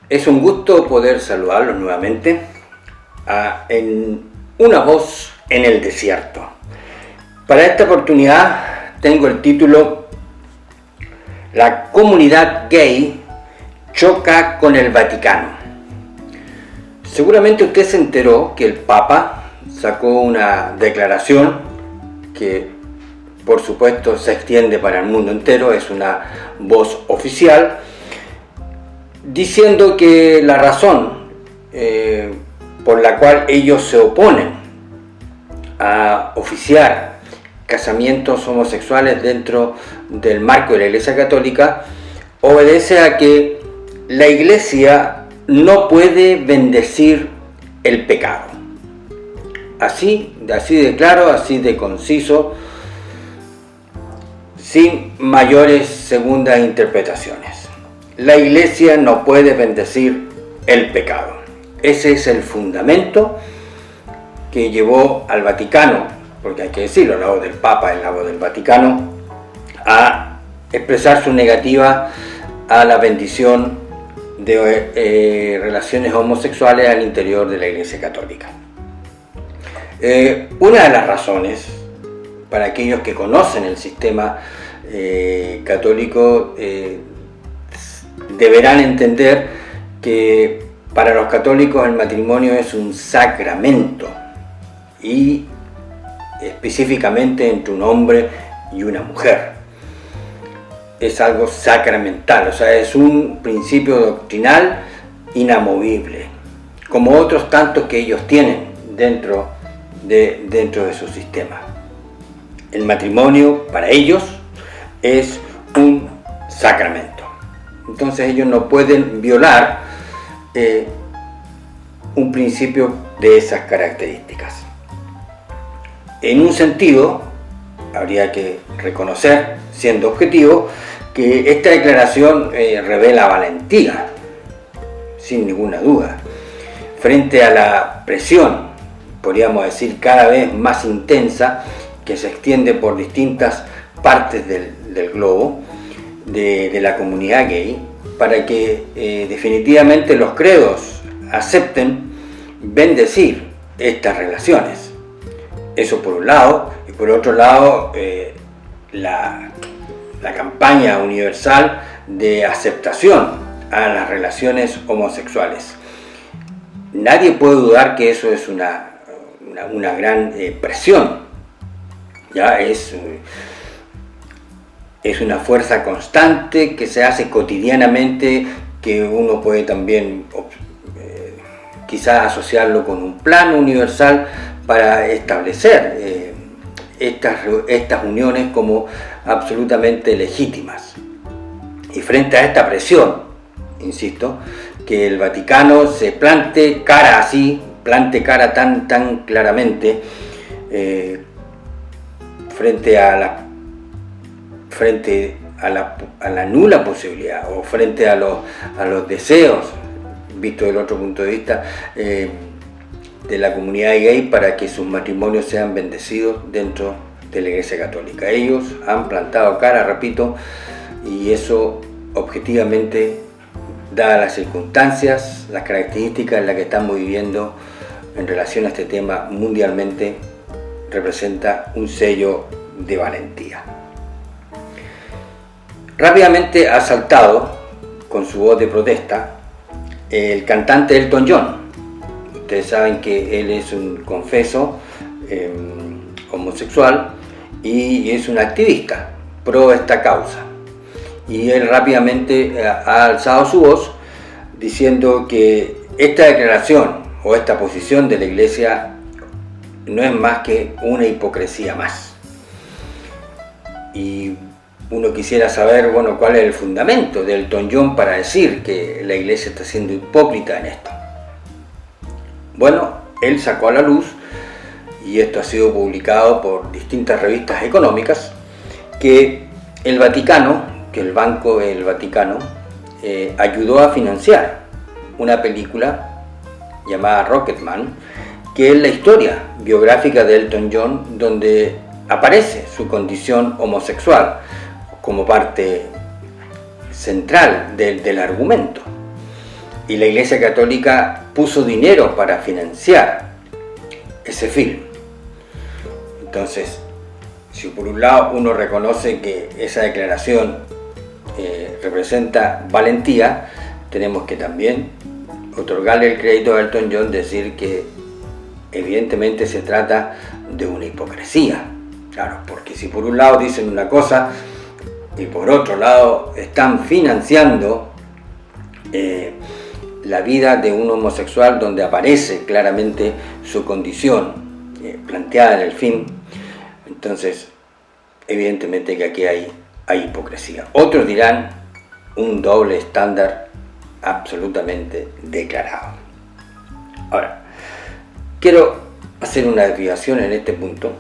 Es un gusto poder saludarlos nuevamente en Una voz en el desierto. Para esta oportunidad tengo el título La comunidad gay choca con el Vaticano. Seguramente usted se enteró que el Papa sacó una declaración que por supuesto se extiende para el mundo entero, es una voz oficial, diciendo que la razón por la cual ellos se oponen a oficiar casamientos homosexuales dentro del marco de la Iglesia Católica obedece a que la Iglesia no puede bendecir el pecado. Así de claro, así de conciso, sin mayores segundas interpretaciones. La Iglesia no puede bendecir el pecado. Ese es el fundamento que llevó al Vaticano, porque hay que decirlo, la voz del Papa es la voz del Vaticano, a expresar su negativa a la bendición de relaciones homosexuales al interior de la Iglesia Católica. Una de las razones, para aquellos que conocen el sistema católico, deberán entender que para los católicos el matrimonio es un sacramento, y específicamente entre un hombre y una mujer. Es algo sacramental, o sea, es un principio doctrinal inamovible, como otros tantos que ellos tienen dentro de su sistema. El matrimonio para ellos es un sacramento. Entonces ellos no pueden violar un principio de esas características. En un sentido, habría que reconocer, siendo objetivo, que esta declaración revela valentía, sin ninguna duda, frente a la presión, podríamos decir, cada vez más intensa, que se extiende por distintas partes del globo, de la comunidad gay, para que definitivamente los credos acepten bendecir estas relaciones. Eso por un lado, y por otro lado la campaña universal de aceptación a las relaciones homosexuales. Nadie puede dudar que eso es una gran presión, ya es una fuerza constante que se hace cotidianamente, que uno puede también quizás asociarlo con un plan universal para establecer estas uniones como absolutamente legítimas. Y frente a esta presión, insisto, que el Vaticano se plante cara tan claramente frente a la nula posibilidad, o frente a los deseos, visto del otro punto de vista, de la comunidad gay, para que sus matrimonios sean bendecidos dentro de la Iglesia Católica. Ellos han plantado cara, repito, y eso objetivamente, dadas las circunstancias, las características en las que estamos viviendo en relación a este tema mundialmente, representa un sello de valentía. Rápidamente ha saltado con su voz de protesta el cantante Elton John. Ustedes saben que él es un confeso homosexual y es un activista pro esta causa. Y él rápidamente ha alzado su voz diciendo que esta declaración o esta posición de la Iglesia no es más que una hipocresía más. Y uno quisiera saber, bueno, cuál es el fundamento de Elton John para decir que la Iglesia está siendo hipócrita en esto. Bueno, él sacó a la luz, y esto ha sido publicado por distintas revistas económicas, que el Vaticano, que el Banco del Vaticano, ayudó a financiar una película llamada Rocketman, que es la historia biográfica de Elton John, donde aparece su condición homosexual como parte central del argumento. y la Iglesia Católica puso dinero para financiar ese film. Entonces, si por un lado uno reconoce que esa declaración representa valentía, tenemos que también otorgarle el crédito a Elton John, decir que evidentemente se trata de una hipocresía. Claro, porque si por un lado dicen una cosa y por otro lado están financiando la vida de un homosexual donde aparece claramente su condición planteada en el film, entonces evidentemente que aquí hay hipocresía. Otros dirán un doble estándar absolutamente declarado. Ahora, quiero hacer una desviación en este punto,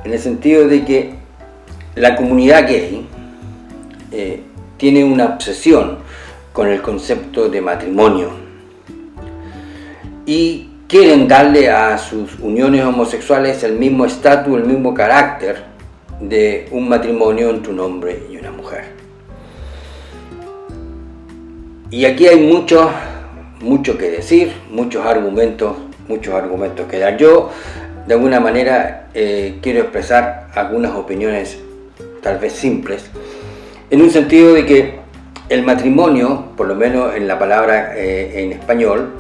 en el sentido de que la comunidad gay tiene una obsesión con el concepto de matrimonio y quieren darle a sus uniones homosexuales el mismo estatus, el mismo carácter de un matrimonio entre un hombre y una mujer. Y aquí hay mucho que decir, muchos argumentos que dar. Yo, de alguna manera, quiero expresar algunas opiniones tal vez simples, en un sentido de que el matrimonio, por lo menos en la palabra en español,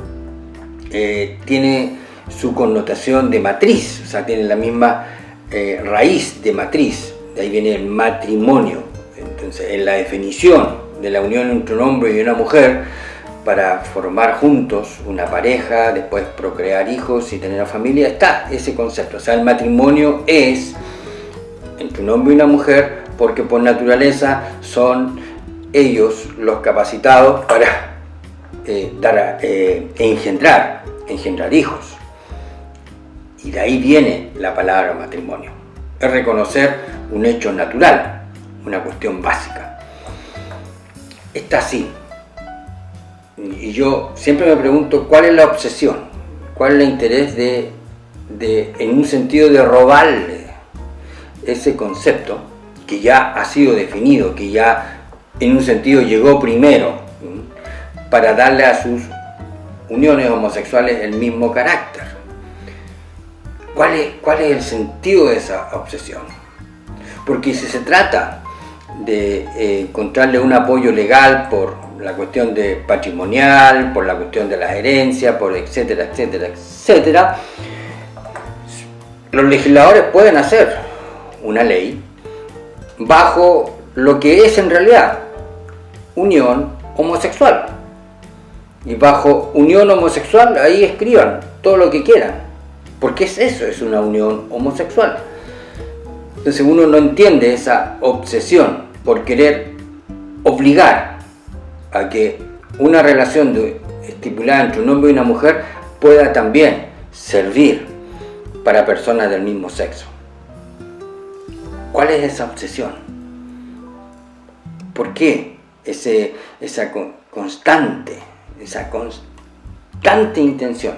tiene su connotación de matriz, o sea, tiene la misma raíz de matriz, de ahí viene el matrimonio. Entonces, en la definición de la unión entre un hombre y una mujer para formar juntos una pareja, después procrear hijos y tener una familia, está ese concepto. O sea, el matrimonio es entre un hombre y una mujer porque por naturaleza son ellos los capacitados para engendrar hijos. Y de ahí viene la palabra matrimonio. Es reconocer un hecho natural, una cuestión básica. Está así. Y yo siempre me pregunto cuál es la obsesión, cuál es el interés en un sentido de robarle ese concepto que ya ha sido definido, que ya en un sentido llegó primero, para darle a sus uniones homosexuales el mismo carácter. ¿Cuál es el sentido de esa obsesión? Porque si se trata de encontrarle un apoyo legal por la cuestión de patrimonial, por la cuestión de las herencias, por etcétera, los legisladores pueden hacer una ley bajo lo que es en realidad unión homosexual. Y bajo unión homosexual ahí escriban todo lo que quieran, porque es una unión homosexual. Entonces uno no entiende esa obsesión por querer obligar a que una relación estipulada entre un hombre y una mujer pueda también servir para personas del mismo sexo. ¿Cuál es esa obsesión? ¿Por qué esa constante intención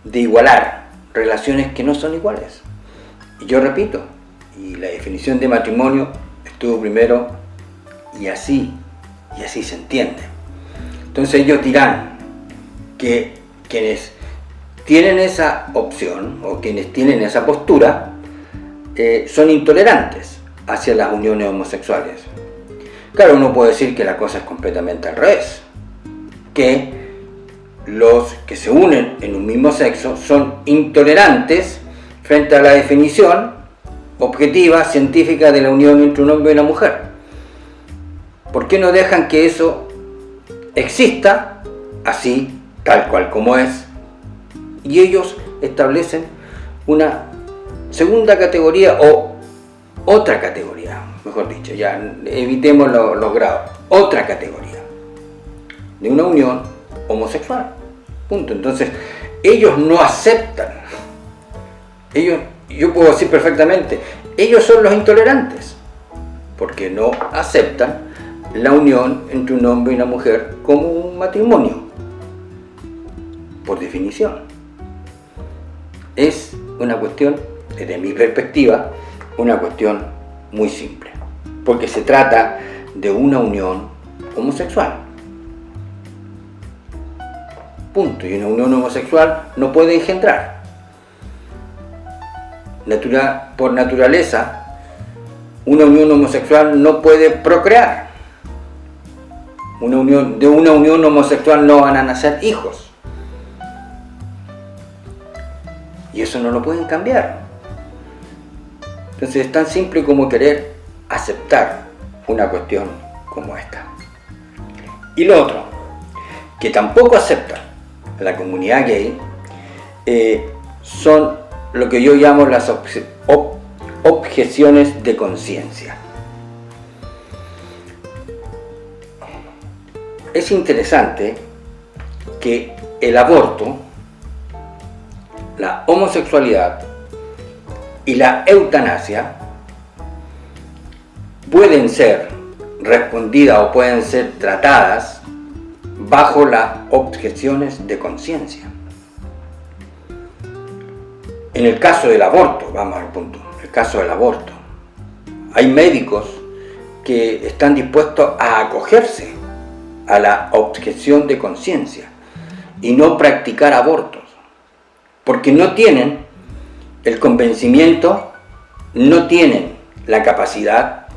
de igualar relaciones que no son iguales? Y yo repito, y la definición de matrimonio estuvo primero y así se entiende. Entonces ellos dirán que quienes tienen esa opción o quienes tienen esa postura son intolerantes hacia las uniones homosexuales. Claro, uno puede decir que la cosa es completamente al revés, que los que se unen en un mismo sexo son intolerantes frente a la definición objetiva, científica de la unión entre un hombre y una mujer. ¿Por qué no dejan que eso exista así, tal cual como es? Y ellos establecen una segunda categoría o otra categoría, mejor dicho, ya evitemos los grados, otra categoría de una unión homosexual. Punto. Entonces, ellos no aceptan. Yo puedo decir perfectamente, ellos son los intolerantes, porque no aceptan la unión entre un hombre y una mujer como un matrimonio, por definición. Es una cuestión, desde mi perspectiva, una cuestión muy simple, porque se trata de una unión homosexual. punto, y una unión homosexual no puede engendrar. Por naturaleza, una unión homosexual no puede procrear. De una unión homosexual no van a nacer hijos. Y eso no lo pueden cambiar. Entonces es tan simple como querer aceptar una cuestión como esta. Y lo otro, que tampoco acepta la comunidad gay, son lo que yo llamo las objeciones de conciencia. Es interesante que el aborto, la homosexualidad y la eutanasia pueden ser respondidas o pueden ser tratadas bajo las objeciones de conciencia. En el caso del aborto, vamos al punto, el caso del aborto, hay médicos que están dispuestos a acogerse a la objeción de conciencia y no practicar abortos, porque no tienen el convencimiento, no tienen la capacidad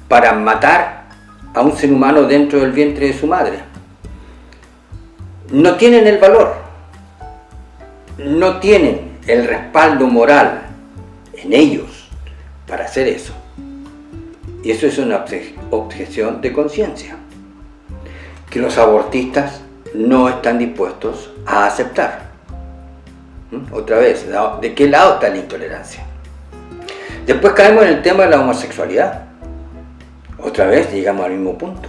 para matar a un ser humano dentro del vientre de su madre. No tienen el valor, no tienen el respaldo moral en ellos para hacer eso. Y eso es una objeción de conciencia que los abortistas no están dispuestos a aceptar. Otra vez, ¿de qué lado está la intolerancia? Después caemos en el tema de la homosexualidad. Otra vez llegamos al mismo punto.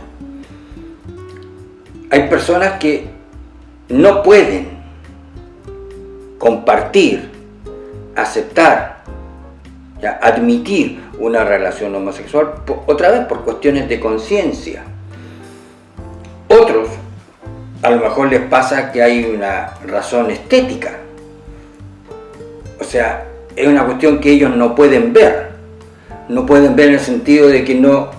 Hay personas que no pueden compartir, aceptar, admitir una relación homosexual, otra vez por cuestiones de conciencia. Otros, a lo mejor les pasa que hay una razón estética. O sea, es una cuestión que ellos no pueden ver. No pueden ver en el sentido de que no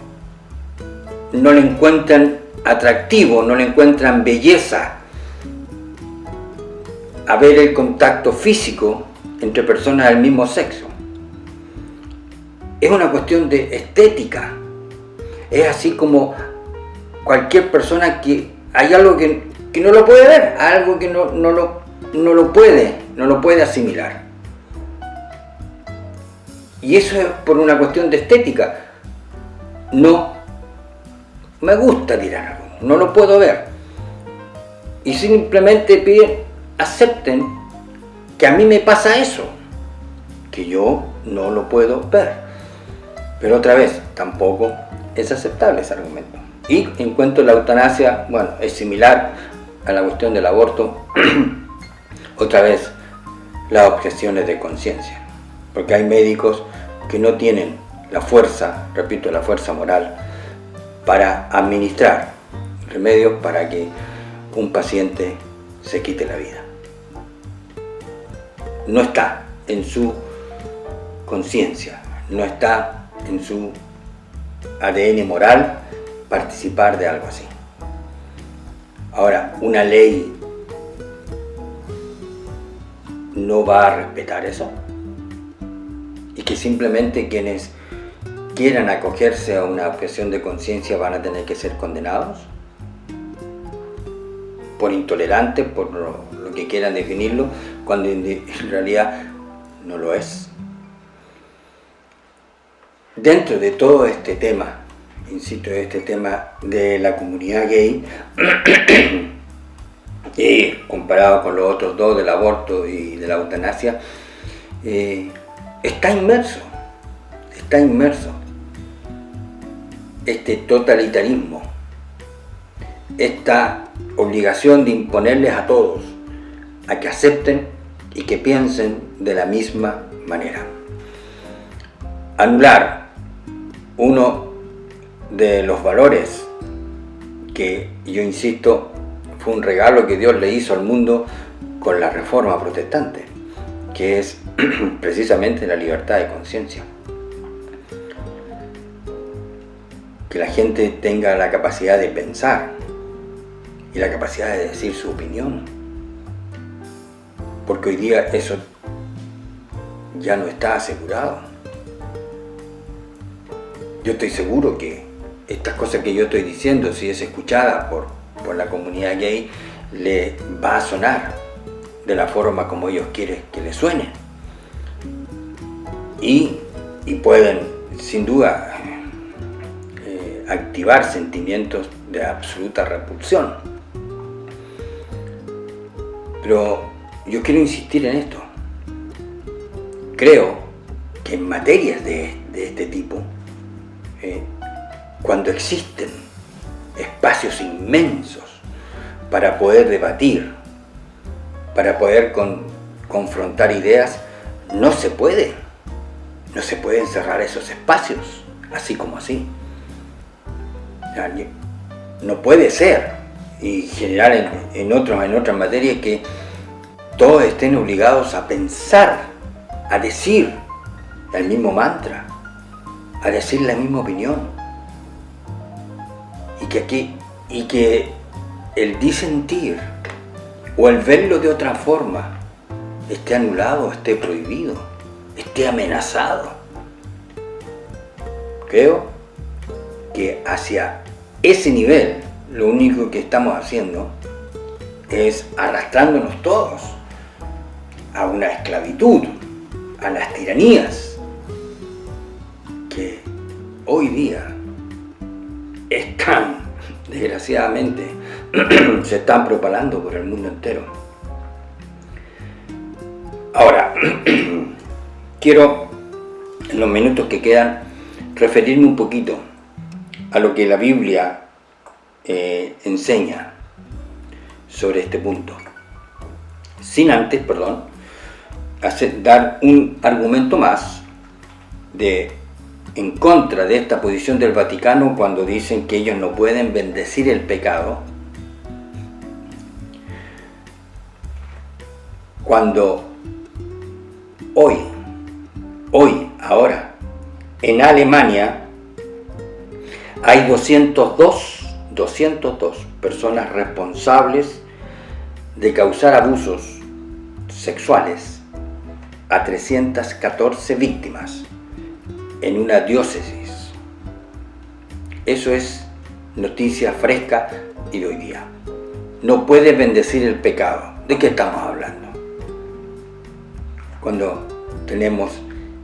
le encuentran atractivo, no le encuentran belleza a ver el contacto físico entre personas del mismo sexo. Es una cuestión de estética. Es así como cualquier persona que hay algo que no lo puede ver, algo que no lo puede asimilar. Y eso es por una cuestión de estética. No me gusta mirar algo, no lo puedo ver. Y simplemente piden, acepten que a mí me pasa eso, que yo no lo puedo ver. Pero otra vez, tampoco es aceptable ese argumento. Y en cuanto a la eutanasia, bueno, es similar a la cuestión del aborto. Otra vez, las objeciones de conciencia. Porque hay médicos que no tienen la fuerza, repito, la fuerza moral para administrar remedios para que un paciente se quite la vida. No está en su conciencia, no está en su ADN moral participar de algo así. Ahora, una ley no va a respetar eso, y que simplemente quienes quieran acogerse a una objeción de conciencia van a tener que ser condenados por intolerantes, por lo que quieran definirlo, cuando en realidad no lo es. Dentro de todo este tema, insisto, este tema de la comunidad gay, y comparado con los otros dos, del aborto y de la eutanasia, está inmerso este totalitarismo, esta obligación de imponerles a todos a que acepten y que piensen de la misma manera. Anular uno de los valores que, yo insisto, fue un regalo que Dios le hizo al mundo con la Reforma Protestante, que es precisamente la libertad de conciencia. Que la gente tenga la capacidad de pensar y la capacidad de decir su opinión. porque hoy día eso ya no está asegurado. Yo estoy seguro que estas cosas que yo estoy diciendo, si es escuchada por la comunidad gay, le va a sonar de la forma como ellos quieren que le suene. Y pueden, sin duda, activar sentimientos de absoluta repulsión. Pero yo quiero insistir en esto. Creo que en materias de este tipo, cuando existen espacios inmensos para poder debatir, para poder confrontar ideas, no se puede encerrar esos espacios así como así. No puede ser, y generar en otras materias, que todos estén obligados a pensar, a decir el mismo mantra, a decir la misma opinión, y que el disentir o el verlo de otra forma esté anulado, esté prohibido, esté amenazado. Creo que hacia ese nivel lo único que estamos haciendo es arrastrándonos todos a una esclavitud, a las tiranías que hoy día están, desgraciadamente, se están propalando por el mundo entero. Ahora, quiero, en los minutos que quedan, referirme un poquito a lo que la Biblia enseña sobre este punto. Sin antes, dar un argumento más en contra de esta posición del Vaticano, cuando dicen que ellos no pueden bendecir el pecado, cuando ahora, en Alemania hay 202 personas responsables de causar abusos sexuales a 314 víctimas en una diócesis. Eso es noticia fresca y de hoy día. No puede bendecir el pecado. ¿De qué estamos hablando? Cuando tenemos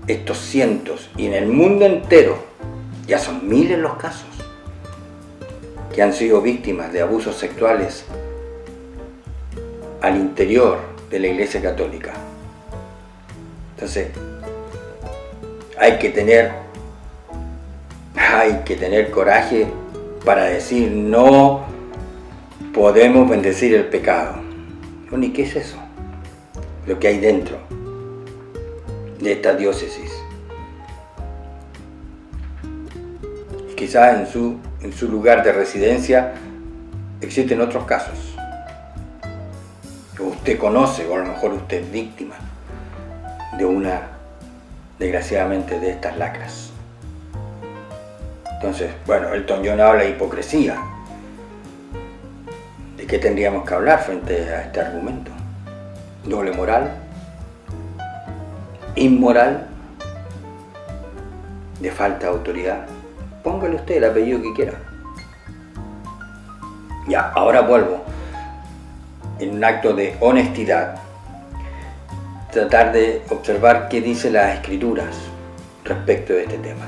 estos cientos, y en el mundo entero ya son miles los casos que han sido víctimas de abusos sexuales al interior de la Iglesia Católica. Entonces, hay que tener coraje para decir: no podemos bendecir el pecado. Bueno, ¿y qué es eso? Lo que hay dentro de esta diócesis. Y quizás en su lugar de residencia existen otros casos que usted conoce, o a lo mejor usted es víctima de una, desgraciadamente, de estas lacras. Entonces, bueno, Elton John habla de hipocresía. ¿De qué tendríamos que hablar frente a este argumento? ¿Doble moral? ¿Inmoral? ¿De falta de autoridad? Póngale usted el apellido que quiera. Ya, ahora vuelvo, en un acto de honestidad, tratar de observar qué dicen las Escrituras respecto de este tema.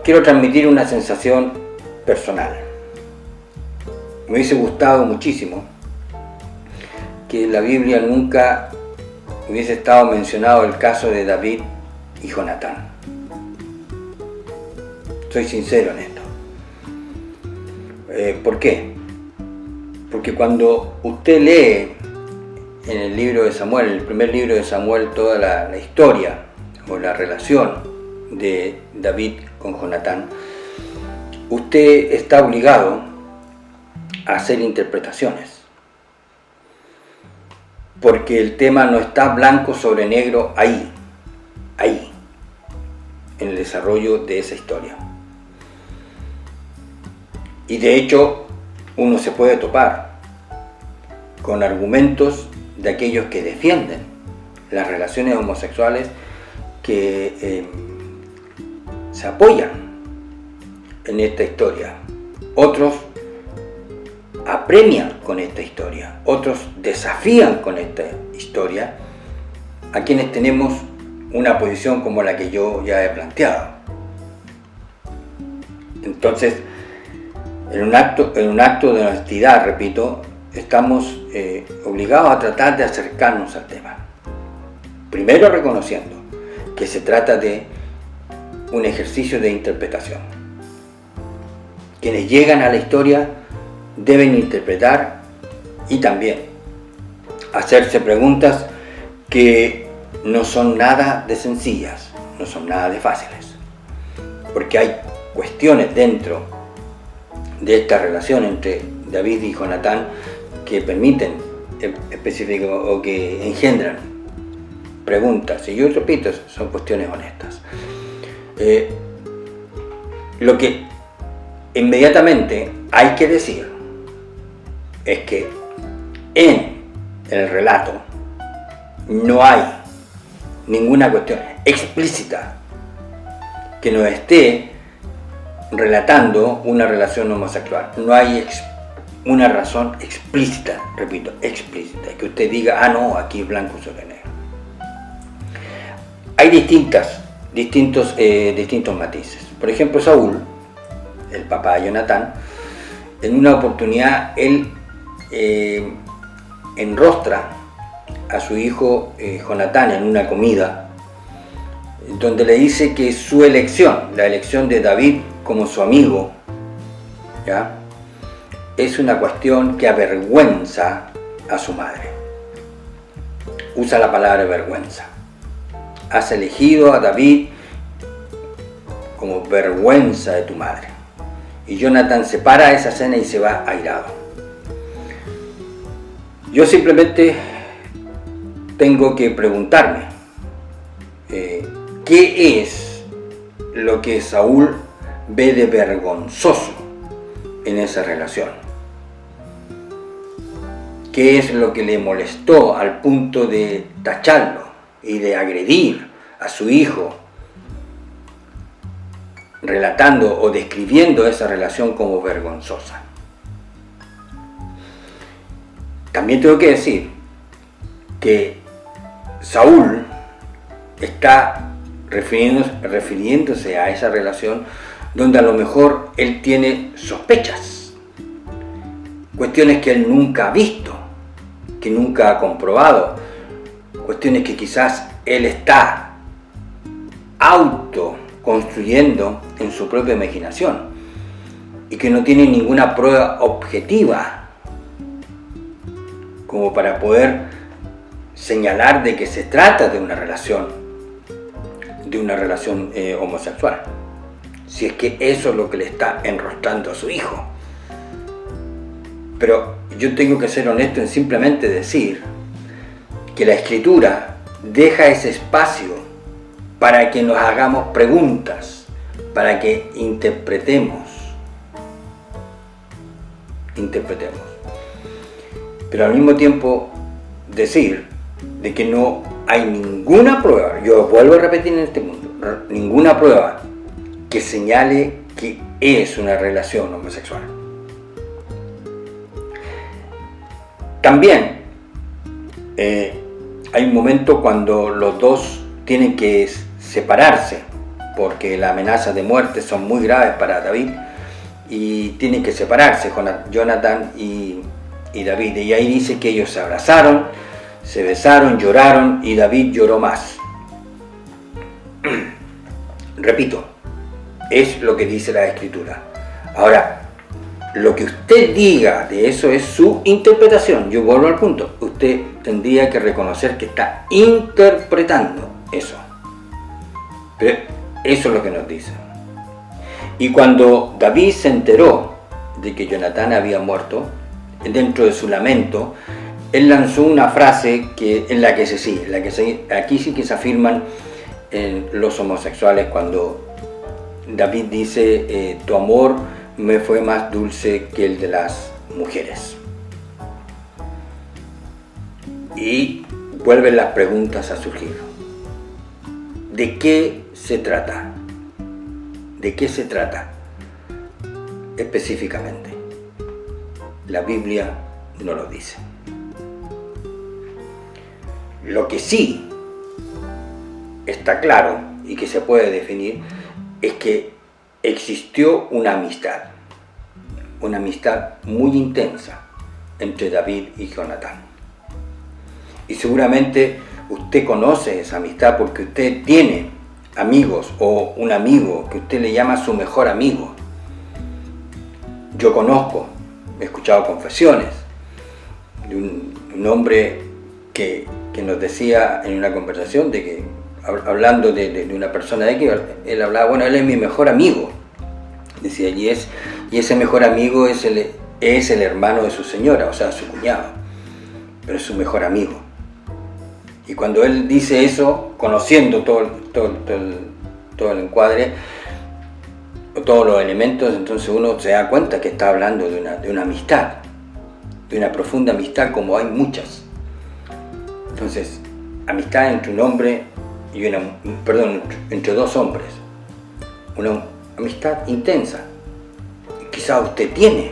Quiero transmitir una sensación personal. Me hubiese gustado muchísimo que en la Biblia nunca hubiese estado mencionado el caso de David y Jonatán. Soy sincero en esto. ¿Por qué? Porque cuando usted lee en el libro de Samuel, en el primer libro de Samuel, toda la historia o la relación de David con Jonatán, usted está obligado a hacer interpretaciones, porque el tema no está blanco sobre negro ahí, en el desarrollo de esa historia. Y de hecho, uno se puede topar con argumentos de aquellos que defienden las relaciones homosexuales, que se apoyan en esta historia. Otros apremian con esta historia, otros desafían con esta historia a quienes tenemos una posición como la que yo ya he planteado. Entonces, en un acto de honestidad, repito, estamos obligados a tratar de acercarnos al tema. Primero reconociendo que se trata de un ejercicio de interpretación. Quienes llegan a la historia deben interpretar y también hacerse preguntas que no son nada de sencillas, no son nada de fáciles, porque hay cuestiones dentro de esta relación entre David y Jonatán que permiten específico o que engendran preguntas, y yo repito, son cuestiones honestas. Lo que inmediatamente hay que decir es que en el relato no hay ninguna cuestión explícita que nos esté relatando una relación homosexual. No hay una razón explícita, repito, explícita, que usted diga, ah no, aquí es blanco sobre negro. Hay distintos matices. Por ejemplo, Saúl, el papá de Jonatán, en una oportunidad él enrostra a su hijo Jonatán en una comida, donde le dice que su elección, la elección de David como su amigo, ¿ya?, es una cuestión que avergüenza a su madre. Usa la palabra vergüenza. Has elegido a David como vergüenza de tu madre. Y Jonatán se para esa escena y se va airado. Yo simplemente tengo que preguntarme, ¿qué es lo que Saúl ve de vergonzoso en esa relación? ¿Qué es lo que le molestó al punto de tacharlo y de agredir a su hijo, relatando o describiendo esa relación como vergonzosa? También tengo que decir que Saúl está refiriéndose a esa relación donde a lo mejor él tiene sospechas, cuestiones que él nunca ha visto, que nunca ha comprobado, cuestiones que quizás él está autoconstruyendo en su propia imaginación y que no tiene ninguna prueba objetiva como para poder señalar de que se trata de una relación homosexual, si es que eso es lo que le está enrostrando a su hijo. Pero yo tengo que ser honesto en simplemente decir que la Escritura deja ese espacio para que nos hagamos preguntas, para que interpretemos. Pero al mismo tiempo decir de que no hay ninguna prueba, yo vuelvo a repetir en este punto, ninguna prueba que señale que es una relación homosexual. También hay un momento cuando los dos tienen que separarse porque las amenazas de muerte son muy graves para David y tienen que separarse, Jonatán y David, y ahí dice que ellos se abrazaron, se besaron, lloraron y David lloró más. Repito, es lo que dice la Escritura. Ahora, lo que usted diga de eso es su interpretación. Yo vuelvo al punto. Usted tendría que reconocer que está interpretando eso. Pero eso es lo que nos dice. Y cuando David se enteró de que Jonatán había muerto, dentro de su lamento, él lanzó una frase en la que aquí sí que se afirman los homosexuales cuando David dice, tu amor me fue más dulce que el de las mujeres. Y vuelven las preguntas a surgir. ¿De qué se trata? ¿De qué se trata específicamente? La Biblia no lo dice. Lo que sí está claro y que se puede definir es que existió una amistad muy intensa entre David y Jonatán. Y seguramente usted conoce esa amistad porque usted tiene amigos o un amigo que usted le llama su mejor amigo. Yo conozco, he escuchado confesiones de un hombre que nos decía en una conversación de que, hablando de una persona de que él hablaba, bueno, él es mi mejor amigo, decía, y ese mejor amigo es el hermano de su señora, o sea, su cuñado, pero es su mejor amigo. Y cuando él dice eso, conociendo todo el encuadre, todos los elementos, entonces uno se da cuenta que está hablando de una amistad, de una profunda amistad, como hay muchas. Entonces, amistad entre un hombre y entre dos hombres, una amistad intensa. Quizá usted tiene,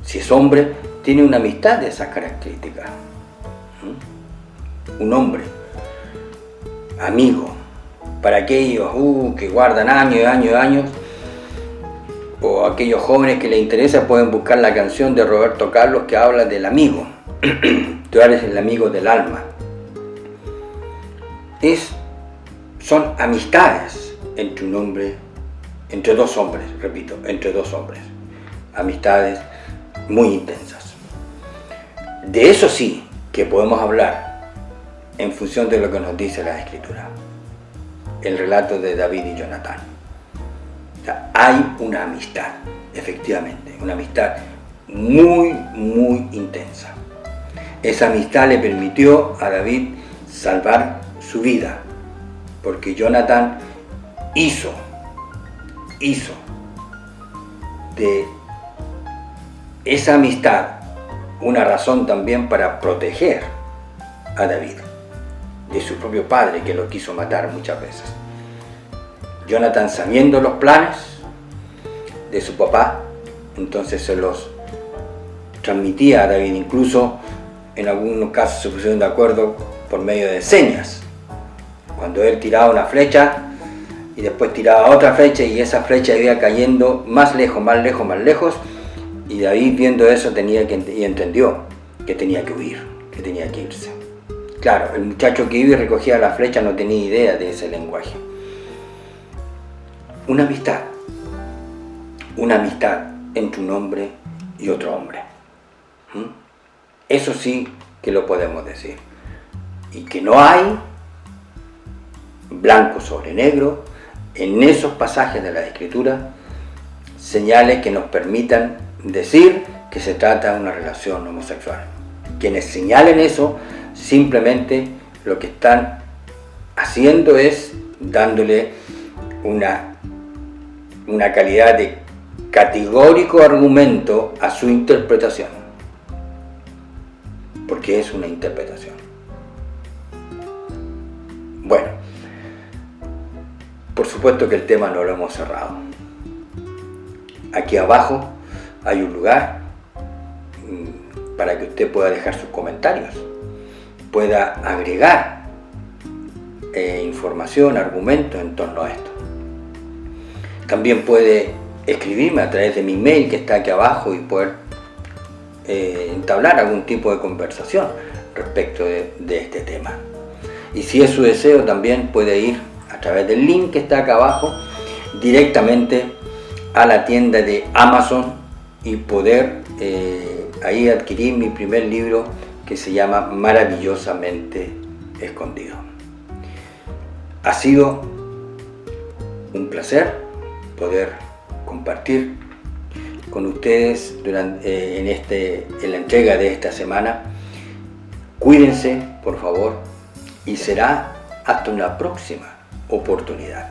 si es hombre, tiene una amistad de esas características. Un hombre, amigo, para aquellos que guardan años, o aquellos jóvenes que les interesa pueden buscar la canción de Roberto Carlos que habla del amigo. Tú eres el amigo del alma. Son amistades entre dos hombres, repito, entre dos hombres. Amistades muy intensas. De eso sí que podemos hablar en función de lo que nos dice la Escritura. El relato de David y Jonatán. O sea, hay una amistad, efectivamente, una amistad muy, muy intensa. Esa amistad le permitió a David salvar su vida, porque Jonatán hizo de esa amistad una razón también para proteger a David de su propio padre, que lo quiso matar muchas veces. Jonatán, sabiendo los planes de su papá, entonces se los transmitía a David. Incluso en algunos casos se pusieron de acuerdo por medio de señas. Cuando él tiraba una flecha y después tiraba otra flecha, y esa flecha iba cayendo más lejos, y David, viendo eso, y entendió que tenía que huir, que tenía que irse. Claro, el muchacho que iba y recogía la flecha no tenía idea de ese lenguaje. Una amistad entre un hombre y otro hombre. Eso sí que lo podemos decir. Y que no hay blanco sobre negro en esos pasajes de la Escritura señales que nos permitan decir que se trata de una relación homosexual. Quienes señalen eso, simplemente lo que están haciendo es dándole una calidad de categórico argumento a su interpretación, porque es una interpretación. Bueno, por supuesto que el tema no lo hemos cerrado. Aquí abajo hay un lugar para que usted pueda dejar sus comentarios, pueda agregar información, argumentos en torno a esto. También puede escribirme a través de mi mail que está aquí abajo y poder entablar algún tipo de conversación respecto de este tema. Y si es su deseo, también puede ir a través del link que está acá abajo directamente a la tienda de Amazon y poder ahí adquirir mi primer libro, que se llama Maravillosamente Escondido. Ha sido un placer poder compartir con ustedes en la entrega de esta semana. Cuídense, por favor, y será hasta una próxima oportunidad.